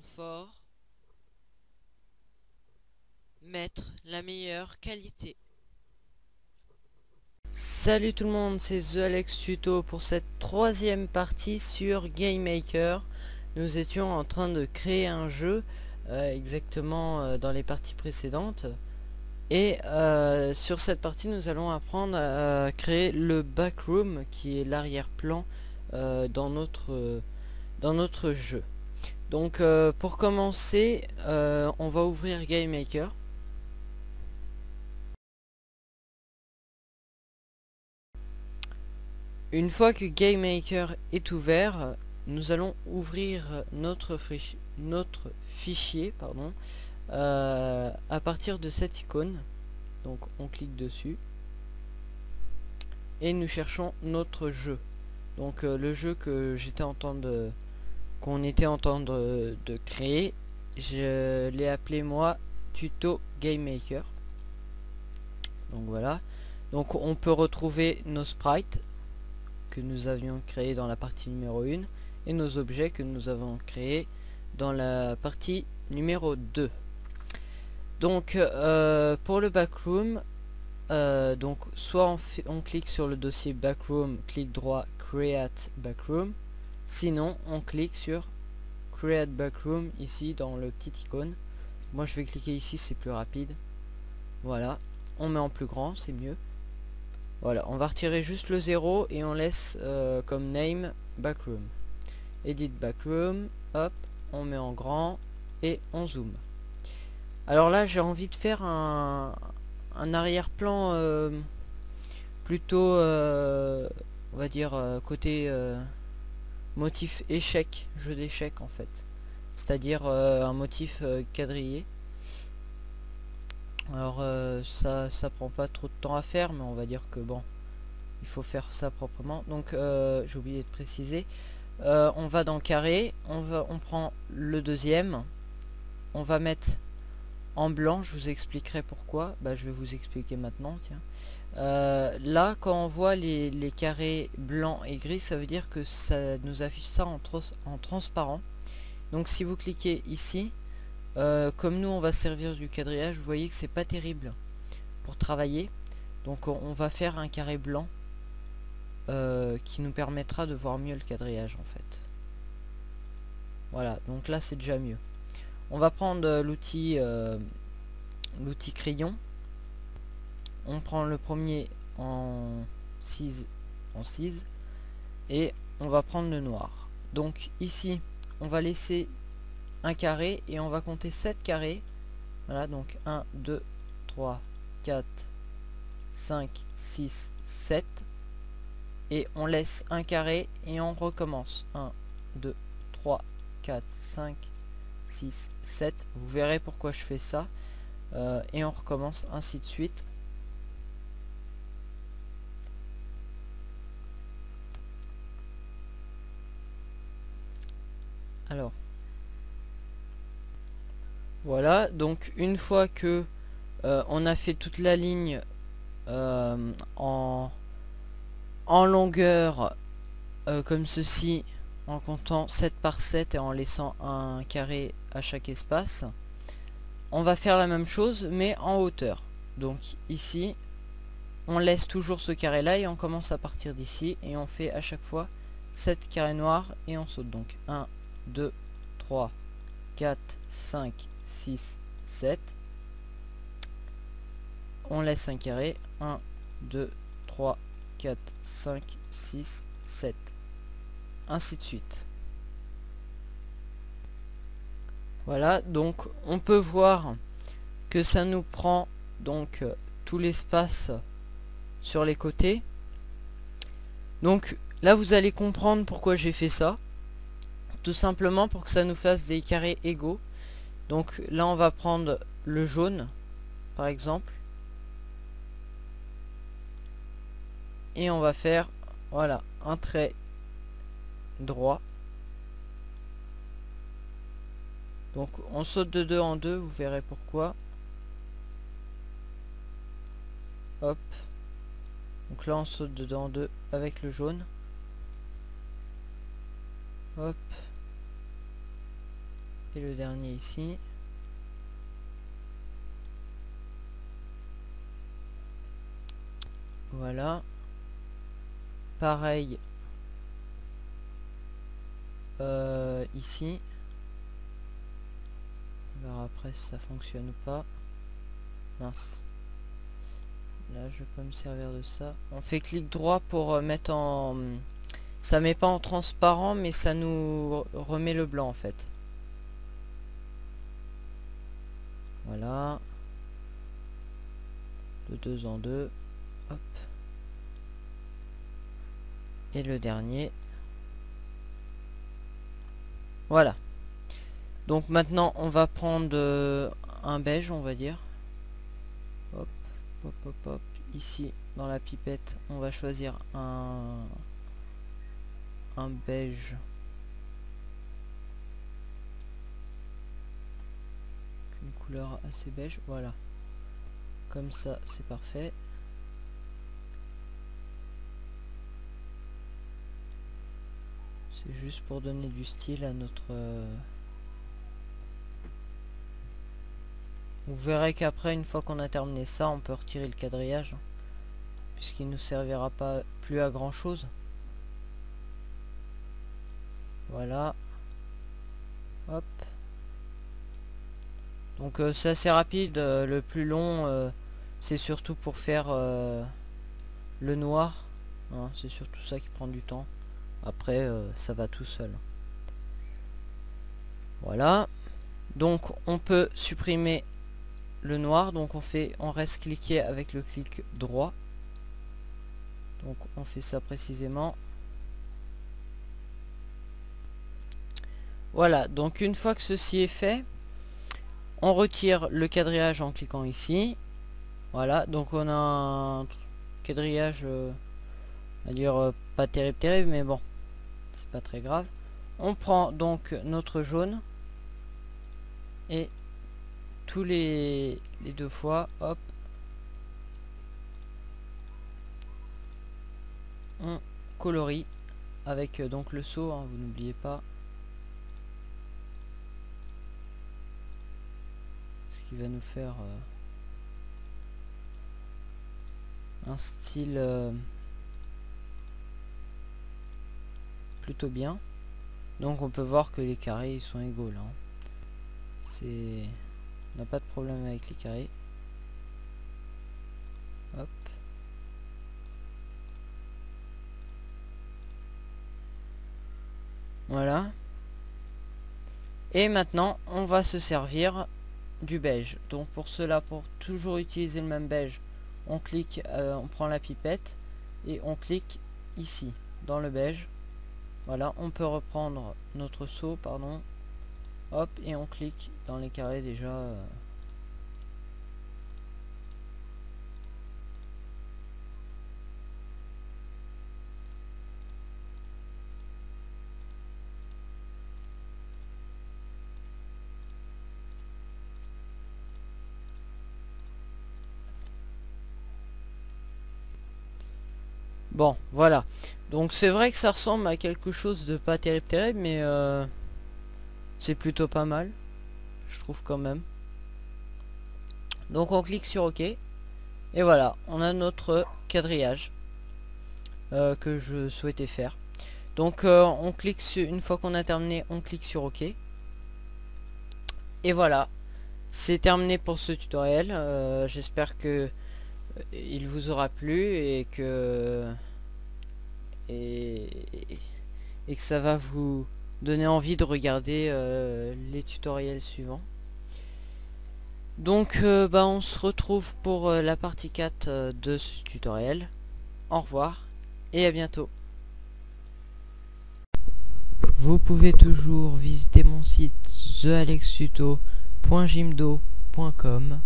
confort, mettre la meilleure qualité. Salut tout le monde, c'est The Alex Tuto pour cette troisième partie sur GameMaker. Nous étions en train de créer un jeu exactement dans les parties précédentes. Et sur cette partie nous allons apprendre à créer le backroom qui est l'arrière-plan dans notre jeu. Donc pour commencer on va ouvrir GameMaker. Une fois que GameMaker est ouvert, nous allons ouvrir notre fichier à partir de cette icône. Donc on clique dessus et nous cherchons notre jeu. Donc le jeu que qu'on était en train de créer, je l'ai appelé moi Tuto GameMaker. Donc voilà. Donc on peut retrouver nos sprites que nous avions créé dans la partie numéro 1 et nos objets que nous avons créés dans la partie numéro 2. Donc pour le backroom, donc soit on clique sur le dossier backroom, clic droit create backroom, sinon on clique sur create backroom ici dans le petit icône. Moi je vais cliquer ici, c'est plus rapide. Voilà, on met en plus grand, c'est mieux. Voilà, on va retirer juste le 0 et on laisse comme name backroom. Edit backroom, hop, on met en grand et on zoome. Alors là, j'ai envie de faire un arrière-plan plutôt, on va dire, côté motif échec, jeu d'échecs en fait. C'est-à-dire un motif quadrillé. Alors ça prend pas trop de temps à faire, mais on va dire que bon, il faut faire ça proprement. Donc j'ai oublié de préciser, on va dans carré, on prend le deuxième, on va mettre en blanc. Je vous expliquerai pourquoi. Bah je vais vous expliquer maintenant, tiens. Là quand on voit les carrés blancs et gris, ça veut dire que ça nous affiche ça en transparent. Donc si vous cliquez ici, comme nous on va servir du quadrillage, vous voyez que c'est pas terrible pour travailler. Donc on va faire un carré blanc qui nous permettra de voir mieux le quadrillage en fait. Voilà, donc là c'est déjà mieux. On va prendre l'outil crayon. On prend le premier en 6 et on va prendre le noir. Donc ici on va laisser un carré et on va compter 7 carrés. Voilà, donc 1, 2, 3, 4, 5, 6, 7. Et on laisse un carré et on recommence. 1, 2, 3, 4, 5, 6, 7. Vous verrez pourquoi je fais ça. Et on recommence ainsi de suite. Alors. Voilà, donc une fois que on a fait toute la ligne en longueur comme ceci, en comptant 7 par 7 et en laissant un carré à chaque espace, on va faire la même chose mais en hauteur. Donc ici on laisse toujours ce carré là et on commence à partir d'ici et on fait à chaque fois 7 carrés noirs et on saute. Donc 1, 2, 3, 4, 5, 6, 7. On laisse un carré. 1, 2, 3, 4, 5, 6, 7. Ainsi de suite. Voilà, donc on peut voir que ça nous prend donc tout l'espace sur les côtés. Donc là vous allez comprendre pourquoi j'ai fait ça. Tout simplement pour que ça nous fasse des carrés égaux. Donc là on va prendre le jaune par exemple. Et on va faire voilà un trait droit. Donc on saute de 2 en 2, vous verrez pourquoi. Hop. Donc là on saute de 2 en 2 avec le jaune. Hop. et le dernier ici. Voilà. Pareil ici. On verra après si ça fonctionne ou pas. Mince. Là je peux me servir de ça. On fait clic droit pour mettre en... Ça met pas en transparent, mais ça nous remet le blanc en fait. Voilà. De 2 en 2. Hop. Et le dernier. Voilà. Donc maintenant on va prendre un beige, on va dire. Hop, hop, hop, hop. Ici dans la pipette on va choisir un beige. Une couleur assez beige, voilà. Comme ça c'est parfait. C'est juste pour donner du style à notre... Vous verrez qu'après, une fois qu'on a terminé ça, on peut retirer le quadrillage, puisqu'il ne nous servira pas plus à grand chose. Voilà. Hop. Donc c'est assez rapide. Le plus long, c'est surtout pour faire le noir. Hein, c'est surtout ça qui prend du temps. Après, ça va tout seul. Voilà. Donc on peut supprimer le noir. Donc on reste cliqué avec le clic droit. Donc on fait ça précisément. Voilà, donc une fois que ceci est fait, on retire le quadrillage en cliquant ici. Voilà, donc on a un quadrillage, on va dire pas terrible, mais bon, c'est pas très grave. On prend donc notre jaune et tous les 2 fois, hop, on colorie avec donc le seau, hein, vous n'oubliez pas. Ce qui va nous faire un style plutôt bien. Donc on peut voir que les carrés ils sont égaux là. C'est... On n'a pas de problème avec les carrés. Hop. Voilà. Et maintenant on va se servir du beige. Donc pour cela, pour toujours utiliser le même beige, on clique, on prend la pipette et on clique ici dans le beige. Voilà, on peut reprendre notre seau, pardon. Hop, et on clique dans les carrés déjà. Bon, voilà. Donc c'est vrai que ça ressemble à quelque chose de pas terrible, mais c'est plutôt pas mal, je trouve quand même. Donc on clique sur OK. Et voilà, on a notre quadrillage que je souhaitais faire. Donc on clique sur, une fois qu'on a terminé, on clique sur OK. Et voilà, c'est terminé pour ce tutoriel. J'espère que il vous aura plu et que ça va vous donner envie de regarder les tutoriels suivants. Donc on se retrouve pour la partie 4 de ce tutoriel. Au revoir et à bientôt. Vous pouvez toujours visiter mon site thealextuto.jimdo.com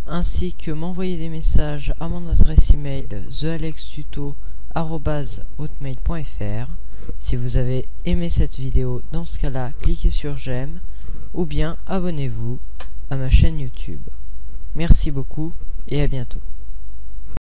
ainsi que m'envoyer des messages à mon adresse email thealextuto@hotmail.fr. Si vous avez aimé cette vidéo, dans ce cas-là, cliquez sur j'aime ou bien abonnez-vous à ma chaîne YouTube. Merci beaucoup et à bientôt.